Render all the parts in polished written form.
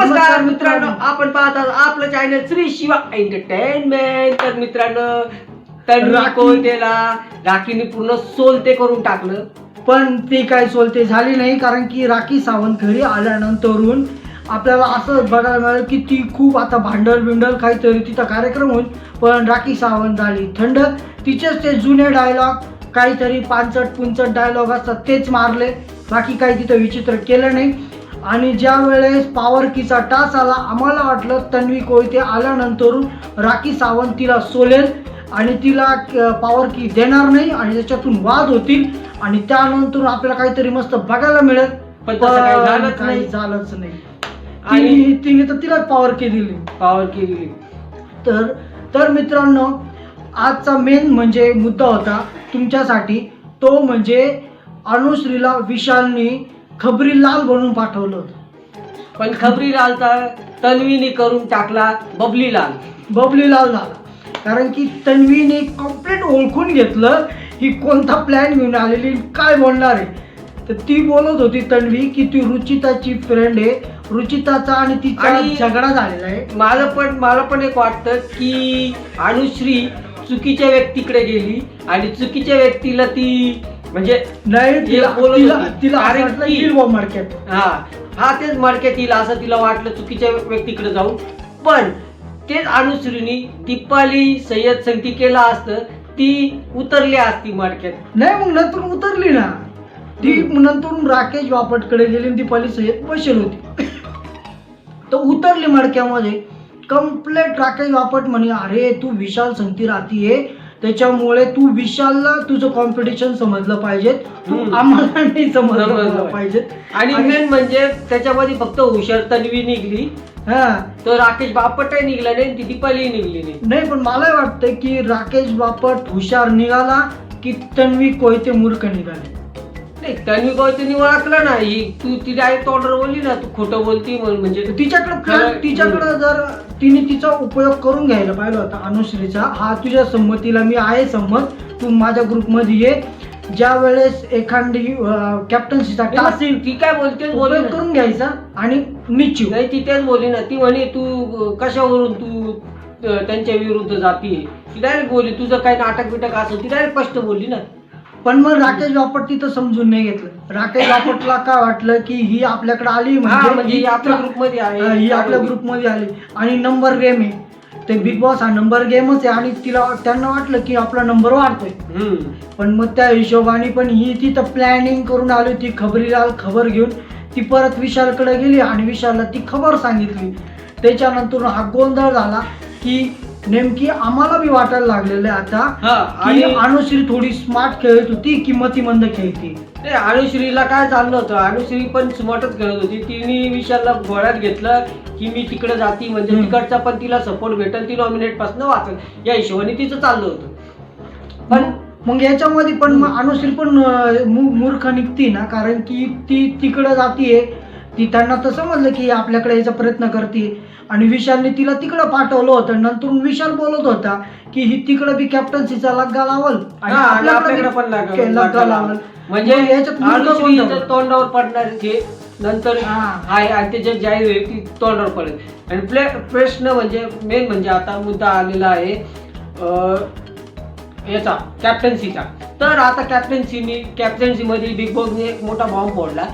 नमस्कार मित्रांनो, आपण पाहत आहात आपलं चॅनल श्री शिवा एंटरटेनमेंट. तर मित्रांनो, तन्वी कोयतेला राखीने पूर्ण सोलते करून टाकलं, पण ती काही सोलते झाली नाही. कारण की राखी सावंत घरी आल्यानंतरून आपल्याला असं बघायला मिळालं की ती खूप आता भांडल काहीतरी तिचा कार्यक्रम होईल, पण राखी सावंत झाली थंड. तिचेच ते जुने डायलॉग, काहीतरी पांचट पुंचट डायलॉग असतात तेच मारले, बाकी काही तिथं विचित्र केलं नाही. आणि ज्या वेळेस पावर कीचा टास आला, आम्हाला वाटलं तन्वी कोयते आल्यानंतरून राखी सावंत तिला सोलेल आणि तिला पावर की देणार नाही आणि त्याच्यातून वाद होतील आणि त्यानंतर आपल्याला काहीतरी मस्त बघायला मिळेल. पण तसं काही झालंच नाही. आणि तिने तर तिलाच पावर की दिली. तर मित्रांनो, आजचा मेन म्हणजे मुद्दा होता तुमच्यासाठी, तो म्हणजे अनुश्रीला विशालनी खबरी लाल बनवून पाठवलं होतं, पण खबरी लालचा तन्वीने करून टाकला बबली लाल झाला. कारण की तन्वीने कम्प्लीट ओळखून घेतलं ही कोणता प्लॅन घेऊन आलेली, काय बोलणार आहे. तर ती बोलत होती तन्वी की ती रुचिताची फ्रेंड आहे, रुचिताचा आणि तिचा झगडा झालेला आहे. मला पण एक वाटतं की अनुश्री चुकीच्या व्यक्तीकडे गेली आणि चुकीच्या व्यक्तीला ती म्हणजे नाही, तिला मार्केट तेच मार्केट येईल असं तिला वाटलं चुकीच्या व्यक्तीकडे जाऊन. पण तेच अनुश्रीनी दीपाली सय्यद संगती केला असतं, ती उतरली असती मार्केट. नाही, मग नंतर उतरली ना ती. नंतर राकेश बापटकडे गेली, दीपाली सय्यद बसेल होती तर उतरली मडक्यामध्ये. कम्प्लेट राकेश बापट म्हणे, अरे तू विशाल संगती राहतीये, त्याच्यामुळे तू विशालला तुझं कॉम्पिटिशन समजलं पाहिजे, तू आम्हाला नाही समजलं पाहिजे. आणि मेन म्हणजे त्याच्यामध्ये फक्त हुशार तन्वी निघली, तर राकेश बापटही निघला नाही, ती दीपाली निघली नाही. पण मला वाटतं की राकेश बापट हुशार निघाला की तन्वी कोयते मूर्ख निघाली. नाही, तन्वी कोयतेनी ओळखलं नाही, तू ती डायरेक्ट ऑर्डर बोलली ना, तू खोटं बोलती म्हणजे तिच्याकडे जर तिने तिचा उपयोग करून घ्यायला पाहिजे होता अनुश्रीचा. हा तुझ्या संमतीला मी आहे संमत, तू माझ्या ग्रुपमध्ये ये. ज्या वेळेस एखादी कॅप्टन्सीचा टास्क येईल, ती काय बोलते उपयोग करून घ्यायचा आणि निश्चित नाही. ती तेच बोलली ना, ती म्हणे तू कशावरून तू त्यांच्या विरुद्ध जातीये, ती डायरेक्ट बोलली. तुझं काही नाटक बिटक असं ती डायरेक्ट स्पष्ट बोलली ना. पण मग राकेश बापट तिथं समजून नाही घेतलं. राकेश बापटला काय वाटलं की ही आपल्याकडे आली म्हणजे ही आपल्या ग्रुपमध्ये आहे, ही आपल्या ग्रुपमध्ये आली आणि नंबर गेम आहे. ते बिग बॉस हा नंबर गेमच आहे आणि त्यांना वाटलं की आपला नंबर वाढतोय. पण मग त्या हिशोबाने पण ही तिथं प्लॅनिंग करून आली होती. खबरीलाल खबर घेऊन ती परत विशालकडे गेली आणि विशालला ती खबर सांगितली. त्याच्यानंतर हा गोंधळ झाला की नेमकी आम्हाला बी वाटायला लागलेलं आहे आता की अनुश्री थोडी स्मार्ट खेळत होती की मतिमंद खेळती. अनुश्रीला काय चाललं होतं, अनुश्री पण स्मार्टच खेळत होती. तिने विशालला गोळ्यात घेतलं की मी तिकडे जाती म्हणजे तिकडचा पण तिला सपोर्ट भेटेल, ती नॉमिनेट पासून वाचेल, या हिशोबाने तिचं चाललं होतं. पण मग याच्यामध्ये पण मग अनुश्री पण मूर्ख निघती ना, कारण की ती तिकडे जातीये. ती त्यांना तर समजलं की आपल्याकडे यायचा प्रयत्न करते आणि विशालने तिला तिकडं पाठवलं होतं. नंतर विशाल बोलत होता की ही तिकडे बी कॅप्टन्सीचा लग्गा लावल आणि आपल्याकडे पण लग्गा लावल, म्हणजे याच्यात तोंडावर पडणार ते नंतर आहे आणि त्याच्यात जाहीर होईल ती तोंडावर पडेल. आणि प्रश्न म्हणजे मेन म्हणजे आता मुद्दा आलेला आहे याचा कॅप्टन्सीचा. तर आता कॅप्टन्सी मध्ये बिग बॉसने एक मोठा बॉम्ब फोडला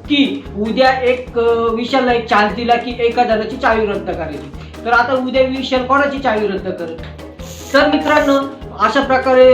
की उद्या एक विशालला एक चान्स दिला की एका जणाची चावी रद्द करायची. तर आता उद्या विशाल कोणाची चावी रद्द करेल. तर मित्रांनो, अशा प्रकारे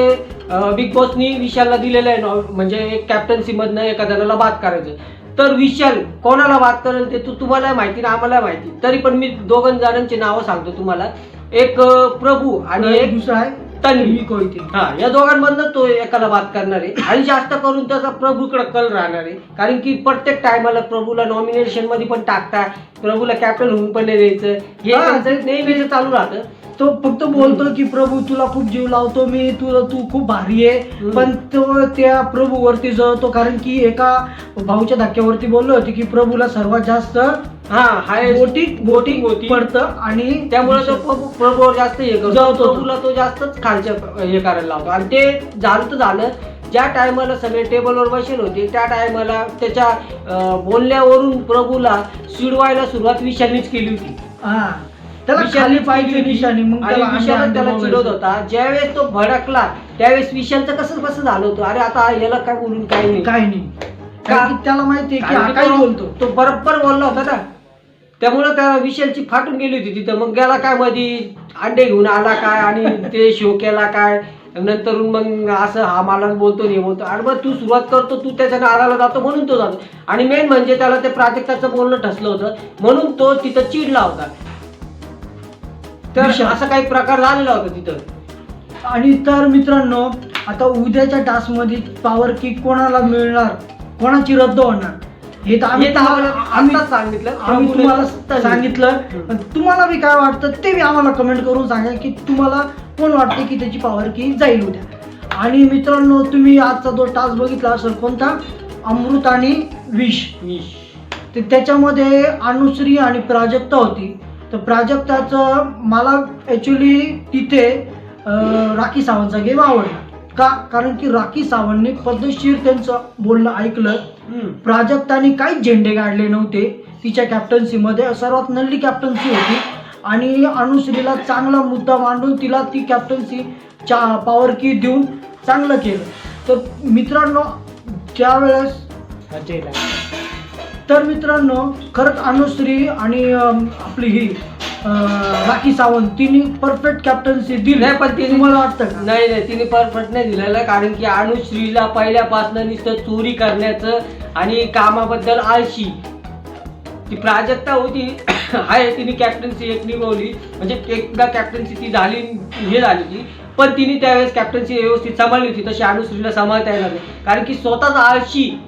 बिग बॉसनी विशालला दिलेलं आहे म्हणजे एक कॅप्टन्सी मधनं एका जणाला बाद करायचं. तर विशाल कोणाला बाद करेल ते तुम्हाला माहिती ना, आम्हाला माहिती. तरी पण मी दोघं जणांची नावं सांगतो तुम्हाला. एक प्रभू आणि एक दुसरा आहे तन्वी कोयते. या दोघांमधनं तो एकाला बात करणार आहे आणि जास्त करून त्याचा प्रभूकडे कल राहणार आहे. कारण की प्रत्येक टायमाला प्रभूला नॉमिनेशन मध्ये पण टाकता, प्रभूला कॅप्टन होऊन पण नाही द्यायचं, हे नेहमीच चालू राहतं. तो फक्त बोलतो की प्रभू तुला खूप जीव लावतो मी, तू खूप भारी आहे. पण तो त्या प्रभूवरती जळतो, कारण की एका भाऊच्या धक्क्यावरती बोललो होते की प्रभूला सर्वात जास्त बोटिंग पडतं आणि त्यामुळे तो प्रभूवर जास्त हे करतो, प्रभूला तो जास्तच खालच्या हे करायला लावतो. आणि ते झालं तर झालं, ज्या टायमाला सगळे टेबलवर बसेल होते त्या टायमाला त्याच्या बोलण्यावरून प्रभूला चिडवायला सुरुवात विशालनीच केली होती. हा, त्याला विशालने खाली केली पाहिजे होती. निशाणी, मग आणि त्याला विशाल अंडे त्याला अंडे चिडवत होता. ज्यावेळेस तो भडकला त्यावेळेस विशालचं कसं झालं होतं, अरे आता याला काय बोलून काय नाही. काय नाही, कारण की त्याला माहितीये की हा कारण काय की बोलतो. तो बरोबर बोलला होता ना, त्यामुळे त्या विशालची फाटून गेली होती तिथं. मग गेला काय मधी अंडे घेऊन आला काय आणि ते शो केला काय, नंतर मग असं हा मला बोलतो नाही बोलतो. आणि मग तू सुरुवात करतो, तू त्याच्या नाराला जातो म्हणून तो जातो. आणि मेन म्हणजे त्याला ते प्राजक्ताचं बोलणं ठसलं होतं म्हणून तो तिथं चिडला होता. तर विशाल. असा काही प्रकार झालेला होता तिथं. आणि तर मित्रांनो, आता उद्याच्या टास्क मध्ये पॉवर किक कोणाला मिळणार, कोणाची रद्द होणार, हे तर हे तर आम्ही आत्ताच सांगितलं. आम्ही तुम्हाला सांगितलं. पण तुम्हाला बी काय वाटतं ते बी आम्हाला कमेंट करून सांगा की तुम्हाला कोण वाटते की त्याची पॉवर की जाईल उद्या. आणि मित्रांनो, तुम्ही आजचा जो टास्क बघितला असेल कोणता, अमृत आणि विष, तर त्याच्यामध्ये अनुश्री आणि प्राजक्ता होती. तर प्राजक्ताचं मला ॲक्च्युली तिथे राखी सावंतचा गेम आवडला. का? कारण की राखी सावंतने पद्धतशीर त्यांचं बोलणं ऐकलं. प्राजक्ताने काहीच झेंडे काढले नव्हते तिच्या कॅप्टन्सीमध्ये, सर्वात नल्ली कॅप्टन्सी होती. आणि अनुश्रीला चांगला मुद्दा मांडून तिला ती कॅप्टन्सी पॉवर की देऊन चांगलं केलं. तर मित्रांनो, त्यावेळेस खरंच अनुश्री आणि आपली ही राखी सावंत तिने परफेक्ट कॅप्टन्सी दिली. नाही, पण तिने मला वाटतं का? नाही तिने परफेक्ट नाही दिलेलं. कारण की अनुश्रीला पहिल्यापासून नुसतं चोरी करण्याचं आणि कामाबद्दल आळशी. ती प्राजक्ता होती आहे, तिने कॅप्टन्सी एक निभवली, म्हणजे एकदा कॅप्टन्सी ती झाली हे झाली ती, पण तिने त्यावेळेस कॅप्टन्सी व्यवस्थित सांभाळली होती. तशी अनुश्रीला सांभाळता येणार नाही, कारण की स्वतःच आळशी.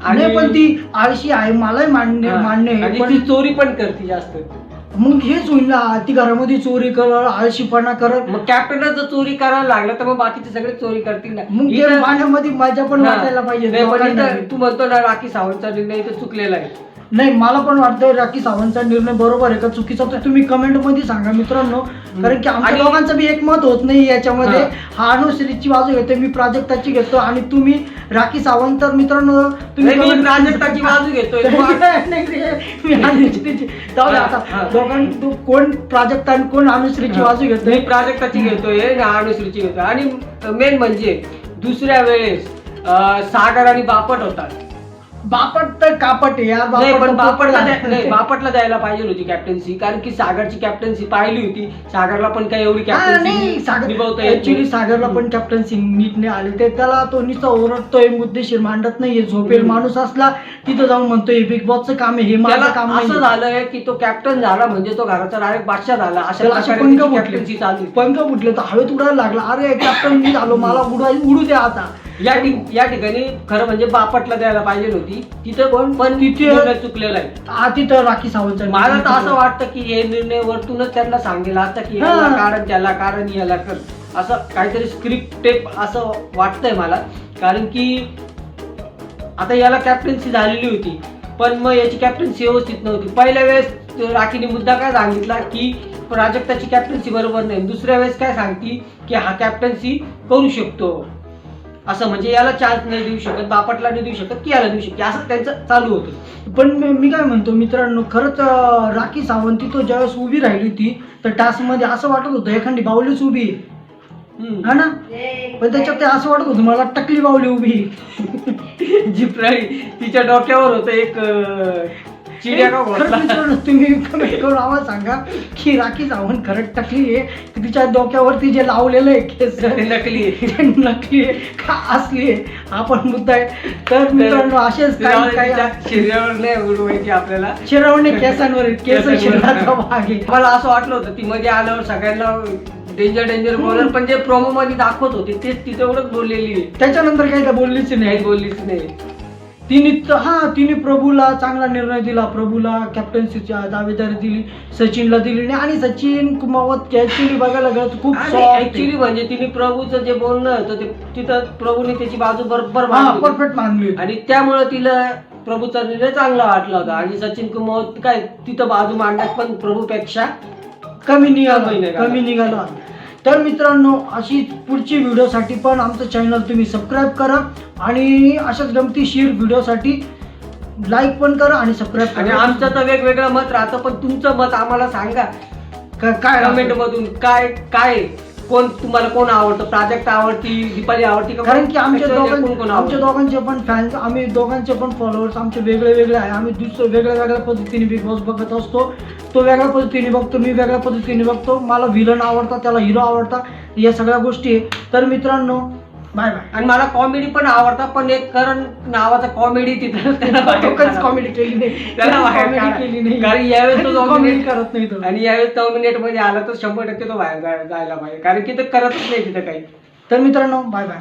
आणि पण ती आळशी आहे, मलाही मान्य आहे, आणि पण ती चोरी पण करते जास्त. मग हेच होईल ना, ती घरामध्ये चोरी करत, आळशीपणा करत. मग कॅप्टनच जर चोरी करायला लागला तर मग बाकीचे सगळे चोरी करतील ना. मग ते इथं- पाण्यामध्ये मजा पण वाटायला पाहिजे. नाही, पण लोकांना. इथं तू म्हणतो ना राखी सावंतचा निर्णय इथं चुकलेला आहे. नाही, मला पण वाटतं राखी सावंतचा निर्णय बरोबर आहे का चुकीचा, तर तुम्ही कमेंट मध्ये सांगा मित्रांनो. कारण की आमच्या आणि- दोघांचं बी एकमत होत नाही याच्यामध्ये. हा. हा अनुश्रीची बाजू घेतो, मी प्राजक्ताची घेतो, आणि तुम्ही राखी सावंत. तर मित्रांनो, तुम्ही नाही, मी comment- प्राजक्ताची बाजू घेतोय. मी अनुश्रीची. जाऊ दे आता, हा. दोघांना कोण प्राजक्ता आणि कोण अनुश्रीची बाजू मी घेतोय. प्राजक्ताची घेतोय ना अनुश्रीची घेतोय. आणि मेन म्हणजे दुसऱ्या वेळेस सागर आणि बापट होतात. बापट तर कापट आहे यार. नाही, पण बापट बापटला द्यायला पाहिजे होती कॅप्टन्सी. कारण की सागरची कॅप्टन्सी पाहिली होती, सागरला पण काही एवढी नाही, कॅप्टन्सी निभावता येत ऍक्च्युली नाही. सागरला पण कॅप्टन्सी नीट नाही आले. ते त्याला तो नुसता ओरडतोय, मुद्देशीर मांडत नाहीये. झोपेल माणूस असला तिथं जाऊन म्हणतोय बिग बॉसचं काम आहे, हे माझं त्याला काम असं नाही. झालंय की तो कॅप्टन झाला म्हणजे तो घराचा डायरेक्ट बादशाह झाला. त्याला असे अशा पंख कॅप्टन्सी चालू आहे. पंख फुटले तर हवेत उडायला लागला. अरे कॅप्टन मी झालो, मला उडू द्या आता. या ठिकाणी खरं म्हणजे बापटला द्यायला पाहिजे होती तिथं, पण तिथे- निर्णय चुकलेला आहे. तिथं राखी सावंतचा मला तर असं वाटतं की हे निर्णय वरतूनच त्यांना सांगेल असतं की याला हा. कारण त्याला कारण याला कर, असं काहीतरी स्क्रिप्ट टेप असं वाटतंय मला. कारण की आता याला कॅप्टन्सी झालेली होती, पण मग याची कॅप्टन्सी व्यवस्थित नव्हती. पहिल्या वेळेस राखीने मुद्दा काय सांगितला की प्राजक्ताची कॅप्टन्सी बरोबर नाही. दुसऱ्या वेळेस काय सांगती की हा कॅप्टन्सी करू शकतो, असं म्हणजे याला चान्स नाही देऊ शकत, बापटला नाही देऊ शकत की याला देऊ शकते, असं त्यांचं चालू होतं. पण मी काय म्हणतो मित्रांनो, खरंच राखी सावंत तो ज्यावेळेस उभी राहिली होती तर टास्क मध्ये असं वाटत होतं एखादी बावलीच उभी आहे. हा ना, पण त्याच्यात ते असं वाटत होतं मला टकली बावली उभी आहे. जी तिच्या डोक्यावर होतं एक चिडिया का खरंच घोसला. मित्रांनो, तुम्ही कमेंट करून आम्हाला सांगा की राखी सावंत खरंच टकली आहे, की तिच्या डोक्यावरती जे लावलेलं आहे केस ते नकली आहे. ते नकली आहे का असली आहे, हा पण मुद्दा आहे. तर मित्रांनो, असेच काही तिच्या शरीरावर नाही उडवायची आपल्याला, शिरवणे केसांवर आहेत. केस शरीराचा भाग आहे. मला असं वाटलं होतं ती मध्ये आल्यावर सगळ्यांना डेंजर बोलर, पण जे प्रोमो मध्ये दाखवत होते तेच तिथे एवढंच बोललेली आहे. त्याच्यानंतर काही बोललीच काही नाही. बोललीच नाही. तिने प्रभूला चांगला निर्णय दिला, प्रभूला कॅप्टन्सीची दावेदारी दिली, सचिनला दिली नाही. आणि सचिन कुमावत ऍक्च्युली बघायला गेलं तर खूप ऍक्च्युली म्हणजे तिने प्रभूचं जे बोलणं होतं ते तिथं प्रभूने त्याची बाजू बरोबर मांडली होती. परफेक्ट मानली होती. आणि त्यामुळे तिला प्रभूचा निर्णय चांगला वाटला होता. आणि सचिन कुमार काय तिथं बाजू मांडण्यात पण प्रभूपेक्षा कमी कमी निघाला. तर मित्रांनो अशीच पुढची व्हिडिओसाठी पण आमचं चॅनल तुम्ही सबस्क्राईब करा आणि अशाच गमतीशीर व्हिडिओसाठी लाईक पण करा आणि सबस्क्राईब आणि करा. आमचं तर वेगवेगळं मत राहतं, पण तुमचं मत आम्हाला सांगा काय कमेंट मधून. काय काय कोण तुम्हाला कोण आवडतं, प्राजक्ता आवडती, दीपाली आवडती का? कारण की आमच्या त्याच्यामध्ये कोण आमच्या दोघांचे पण फॅन्स, आम्ही दोघांचे पण फॉलोअर्स आमचे वेगळे वेगळे आहे. आम्ही वेगळ्या वेगळ्या पद्धतीने बिग बॉस बघत असतो. तो वेगळ्या पद्धतीने बघतो, मी वेगळ्या पद्धतीने बघतो. मला विलन आवडता, त्याला हिरो आवडता, या सगळ्या गोष्टी आहे. तर मित्रांनो बाय बाय. आणि मला कॉमेडी पण आवडतं, पण एक करण नावाचा कॉमेडी तिथं कधीच कॉमेडी केली नाही, त्याला बाहेर कॉमेडी काढा. केली नाही, कारण यावेळेस तो कॉमेडी dominate करत नाही तो. आणि यावेळेस नॉमिनेट मध्ये आला तर 100% तो बाहेर जायला पाहिजे, कारण की तो करतच नाही तिथं काही. तर मित्रांनो बाय बाय.